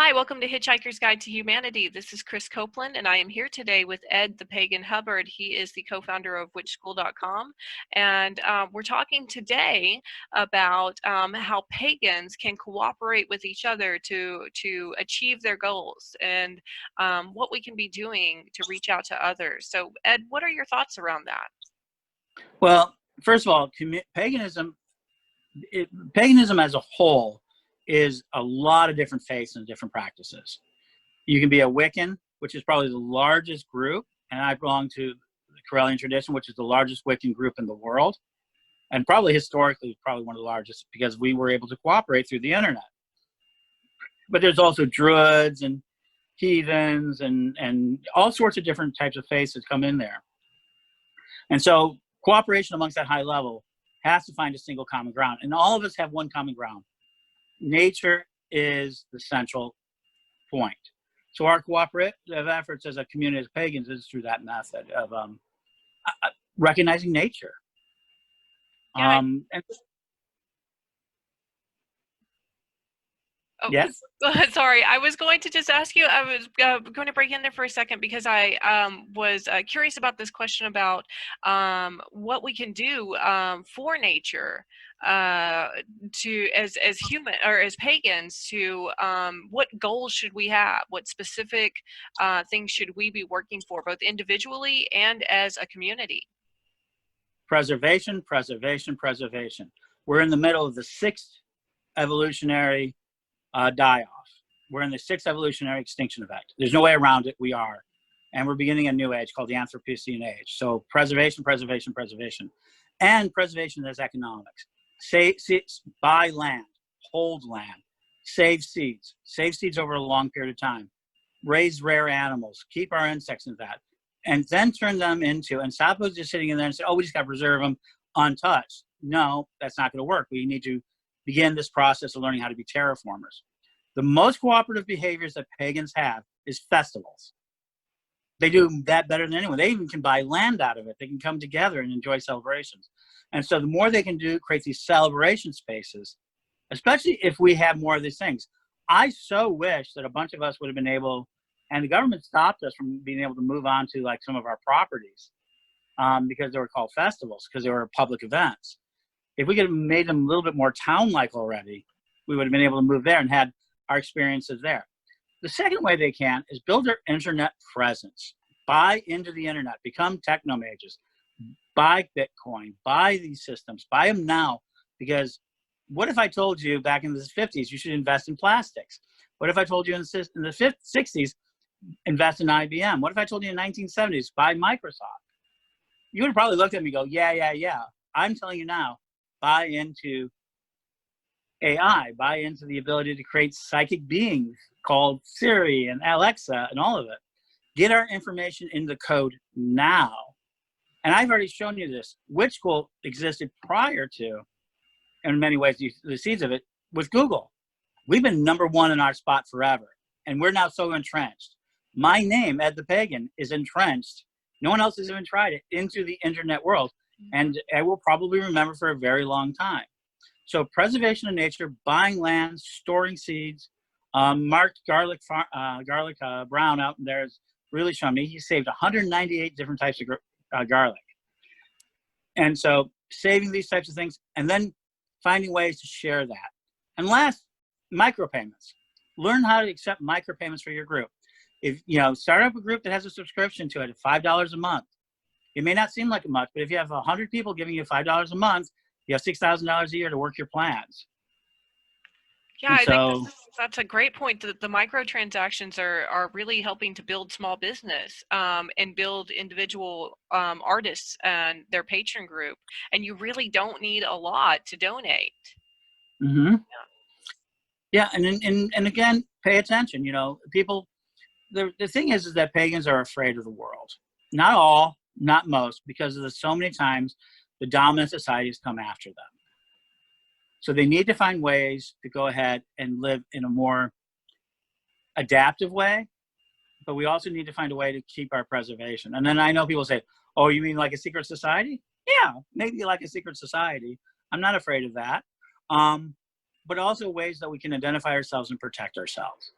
Hi, welcome to Hitchhiker's Guide to Humanity. This is Krys Copeland, and I am here today with Ed the Pagan Hubbard. He is the co-founder of witchschool.com, and we're talking today about how pagans can cooperate with each other to achieve their goals, and what we can be doing to reach out to others. So, Ed, what are your thoughts around that? Well, first of all, paganism as a whole is a lot of different faiths and different practices. You can be a Wiccan, which is probably the largest group, and I belong to the Karelian tradition, which is the largest Wiccan group in the world, and probably historically probably one of the largest because we were able to cooperate through the internet. But there's also druids and heathens and all sorts of different types of faiths that come in there. And so cooperation amongst that high level has to find a single common ground. And all of us have one common ground. Nature is the central point. So our cooperative efforts as a community of pagans is through that method of recognizing nature. Yeah. Oh, yes. Sorry, I was going to just ask you, I was going to break in there for a second because I was curious about this question about what we can do for nature to as human or as pagans to what goals should we have? What specific things should we be working for, both individually and as a community? Preservation, preservation, preservation. We're in the middle of the 6th evolutionary die-off. We're in the 6th evolutionary extinction event. There's no way around it. We are. And we're beginning a new age called the Anthropocene age. So preservation, preservation, preservation. And preservation is economics. Buy land, hold land, save seeds over a long period of time, raise rare animals, keep our insects in that, and then turn them into, and stop just sitting in there and say, oh, we just got to preserve them untouched. No, that's not going to work. We need to begin this process of learning how to be terraformers. The most cooperative behaviors that pagans have is festivals. They do that better than anyone. They even can buy land out of it. They can come together and enjoy celebrations. And so the more they can do, create these celebration spaces, especially if we have more of these things. I so wish that a bunch of us would have been able, and the government stopped us from being able to move on to like some of our properties because they were called festivals, because they were public events. If we could have made them a little bit more town-like already, we would have been able to move there and had our experiences there. The second way they can is build their internet presence. Buy into the internet, become techno mages, buy Bitcoin, buy these systems, buy them now. Because what if I told you back in the 50s, you should invest in plastics? What if I told you in the 60s, invest in IBM? What if I told you in the 1970s, buy Microsoft? You would have probably looked at me and go, yeah. I'm telling you now, buy into AI, buy into the ability to create psychic beings called Siri and Alexa and all of it. Get our information in the code now. And I've already shown you this. Witch School existed prior to, in many ways, the seeds of it, with Google. We've been #1 in our spot forever. And we're now so entrenched. My name, Ed the Pagan, is entrenched. No one else has even tried it into the internet world. And I will probably remember for a very long time. So preservation of nature, buying land, storing seeds. Mark Garlic Brown out there has really shown me. He saved 198 different types of garlic. And so saving these types of things and then finding ways to share that. And last, micropayments. Learn how to accept micropayments for your group. If start up a group that has a subscription to it at $5 a month. It may not seem like much, but if you have 100 people giving you $5 a month, you have $6,000 a year to work your plans. Yeah, I think that's a great point. The microtransactions are really helping to build small business and build individual artists and their patron group. And you really don't need a lot to donate. Mm-hmm. Yeah, and again, pay attention. People. The thing is that pagans are afraid of the world. Not all, not most, because of so many times the dominant societies come after them. So they need to find ways to go ahead and live in a more adaptive way, but we also need to find a way to keep our preservation. And then I know people say, oh, you mean like a secret society? Yeah, maybe like a secret society. I'm not afraid of that. But also ways that we can identify ourselves and protect ourselves.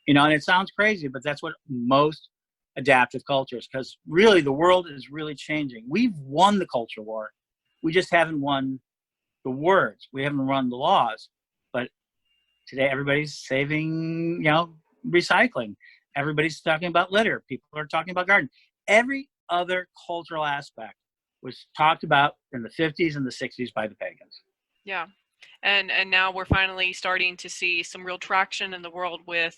And it sounds crazy, but that's what most adaptive cultures, because really the world is really changing. We've won the culture war. We just haven't won the words. We haven't run the laws. But today everybody's saving, recycling. Everybody's talking about litter. People are talking about garden. Every other cultural aspect was talked about in the 50s and the 60s by the pagans. Yeah. And now we're finally starting to see some real traction in the world with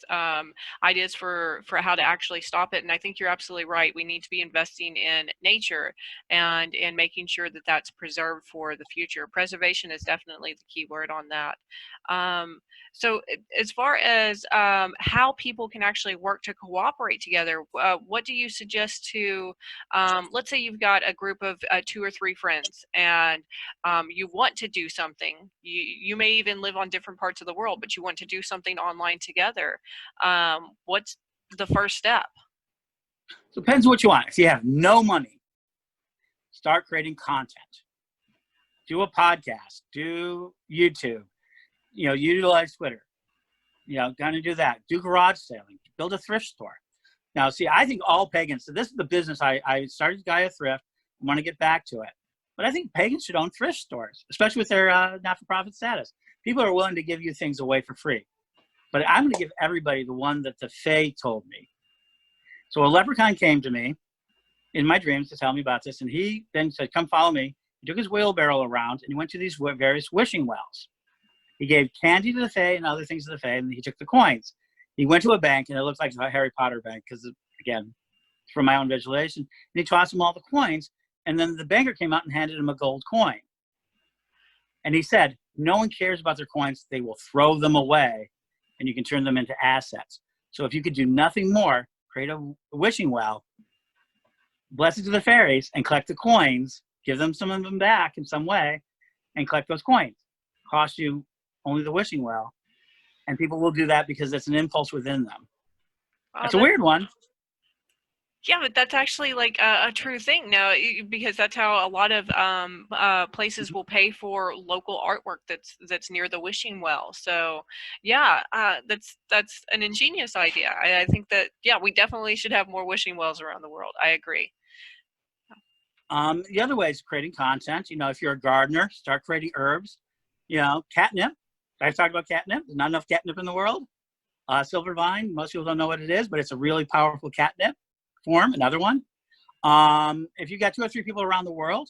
ideas for how to actually stop it. And I think you're absolutely right. We need to be investing in nature and in making sure that that's preserved for the future. Preservation is definitely the key word on that. So as far as how people can actually work to cooperate together, what do you suggest to, let's say you've got a group of 2 or 3 friends, and you want to do something. You may even live on different parts of the world, but you want to do something online together. What's the first step? So it depends what you want. If you have no money, start creating content. Do a podcast. Do YouTube. Utilize Twitter. Gonna do that. Do garage selling. Build a thrift store. Now, see, I think all pagans, so this is the business I started Gaia Thrift. I want to get back to it. But I think pagans should own thrift stores, especially with their not-for-profit status. People are willing to give you things away for free. But I'm going to give everybody the one that the Fae told me. So a leprechaun came to me in my dreams to tell me about this, and he then said, come follow me. He took his wheelbarrow around, and he went to these various wishing wells. He gave candy to the Fae and other things to the Fae, and he took the coins. He went to a bank, and it looked like a Harry Potter bank because, again, from my own visualization, and he tossed them all the coins, and then the banker came out and handed him a gold coin. And he said, no one cares about their coins. They will throw them away, and you can turn them into assets. So if you could do nothing more, create a wishing well, bless it to the fairies, and collect the coins, give them some of them back in some way, and collect those coins. Cost you only the wishing well, and people will do that because it's an impulse within them. That's a weird one. Yeah, but that's actually like a true thing now, because that's how a lot of places will pay for local artwork that's near the wishing well. So yeah, that's an ingenious idea. I think that, yeah, we definitely should have more wishing wells around the world. I agree. The other way is creating content. If you're a gardener, start creating herbs. Catnip. I've talked about catnip. There's not enough catnip in the world. Silver vine. Most people don't know what it is, but it's a really powerful catnip form. Another one. If you got 2 or 3 people around the world,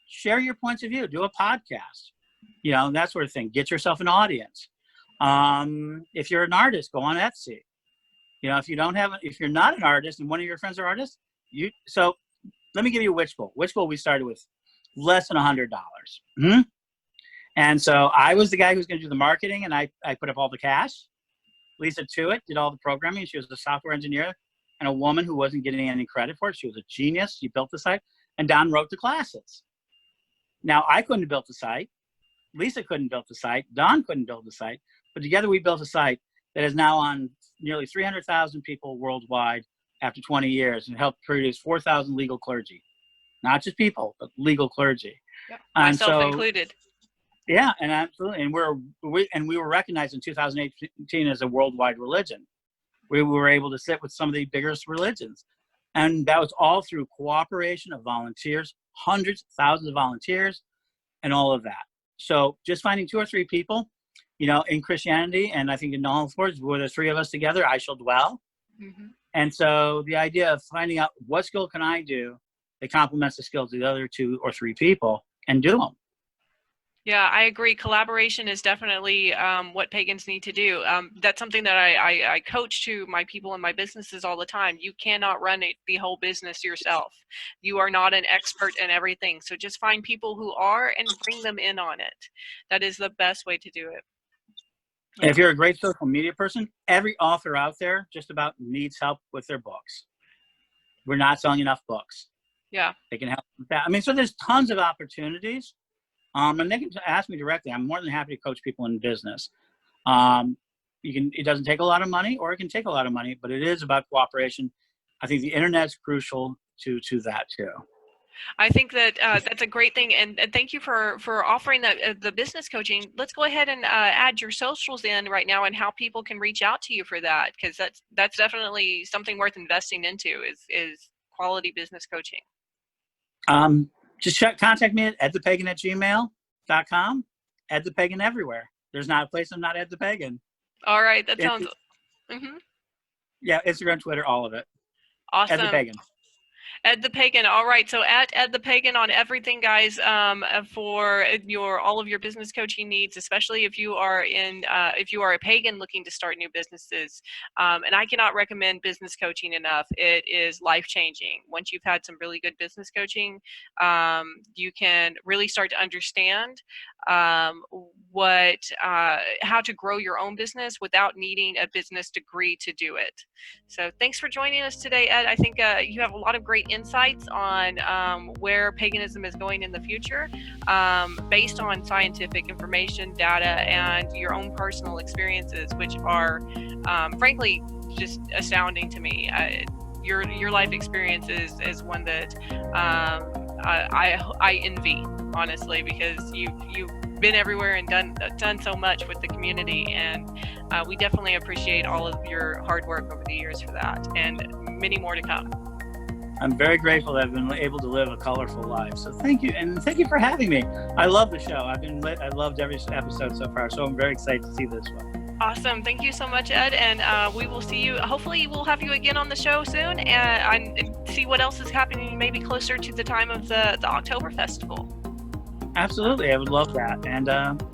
share your points of view. Do a podcast. That sort of thing. Get yourself an audience. If you're an artist, go on Etsy. If you're not an artist and one of your friends are artists, so let me give you a Witch Bowl. Witch Bowl we started with less than $100. Mm-hmm. And so I was the guy who was going to do the marketing, and I put up all the cash. Lisa Tuitt did all the programming. She was a software engineer and a woman who wasn't getting any credit for it. She was a genius. She built the site, and Don wrote the classes. Now, I couldn't have built the site. Lisa couldn't build the site. Don couldn't build the site. But together we built a site that is now on nearly 300,000 people worldwide after 20 years, and helped produce 4,000 legal clergy. Not just people, but legal clergy. Yep. Myself included. Yeah, and absolutely, and we were recognized in 2018 as a worldwide religion. We were able to sit with some of the biggest religions, and that was all through cooperation of volunteers, hundreds, thousands of volunteers, and all of that. So just finding 2 or 3 people, in Christianity, and I think in all sports, where the 3 of us together, I shall dwell. Mm-hmm. And so the idea of finding out what skill can I do that complements the skills of the other 2 or 3 people, and do them. Yeah, I agree. Collaboration is definitely what pagans need to do. That's something that I coach to my people in my businesses all the time. You cannot run the whole business yourself. You are not an expert in everything. So just find people who are and bring them in on it. That is the best way to do it. And if you're a great social media person, every author out there just about needs help with their books. We're not selling enough books. Yeah. They can help with that. So there's tons of opportunities. And they can ask me directly. I'm more than happy to coach people in business. It doesn't take a lot of money, or it can take a lot of money, but it is about cooperation. I think the internet is crucial to that too. I think that that's a great thing, and thank you for offering the business coaching. Let's go ahead and add your socials in right now, and how people can reach out to you for that, because that's definitely something worth investing into, is quality business coaching. Just contact me at edthepagan@gmail.com. Ed the Pagan everywhere. There's not a place I'm not Ed the Pagan. All right, that sounds. Yeah, Instagram, Twitter, all of it. Awesome. Ed the Pagan. Ed the Pagan. All right, so at Ed the Pagan on everything, guys, for all of your business coaching needs, especially if you are a pagan looking to start new businesses. And I cannot recommend business coaching enough. It is life changing. Once you've had some really good business coaching, you can really start to understand how to grow your own business without needing a business degree to do it. So thanks for joining us today, Ed. I think you have a lot of great insights on where paganism is going in the future, based on scientific information, data, and your own personal experiences, which are frankly just astounding to me. Your life experience is one that I envy, honestly, because you've been everywhere and done so much with the community, and we definitely appreciate all of your hard work over the years for that, and many more to come. I'm very grateful that I've been able to live a colorful life. So thank you, and thank you for having me. I love the show. I loved every episode so far, so I'm very excited to see this one. Awesome. Thank you so much, Ed, and we will see you. Hopefully we'll have you again on the show soon, and see what else is happening maybe closer to the time of the October Festival. Absolutely, I would love that, and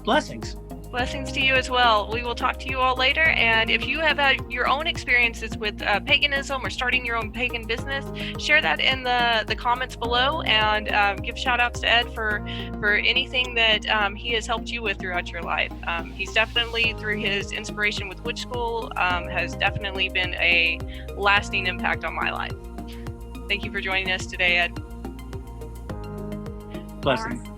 blessings. Blessings to you as well. We will talk to you all later. And if you have had your own experiences with paganism or starting your own pagan business, share that in the comments below, and give shout outs to Ed for anything that he has helped you with throughout your life. He's definitely, through his inspiration with Witch School, has definitely been a lasting impact on my life. Thank you for joining us today, Ed. Blessings.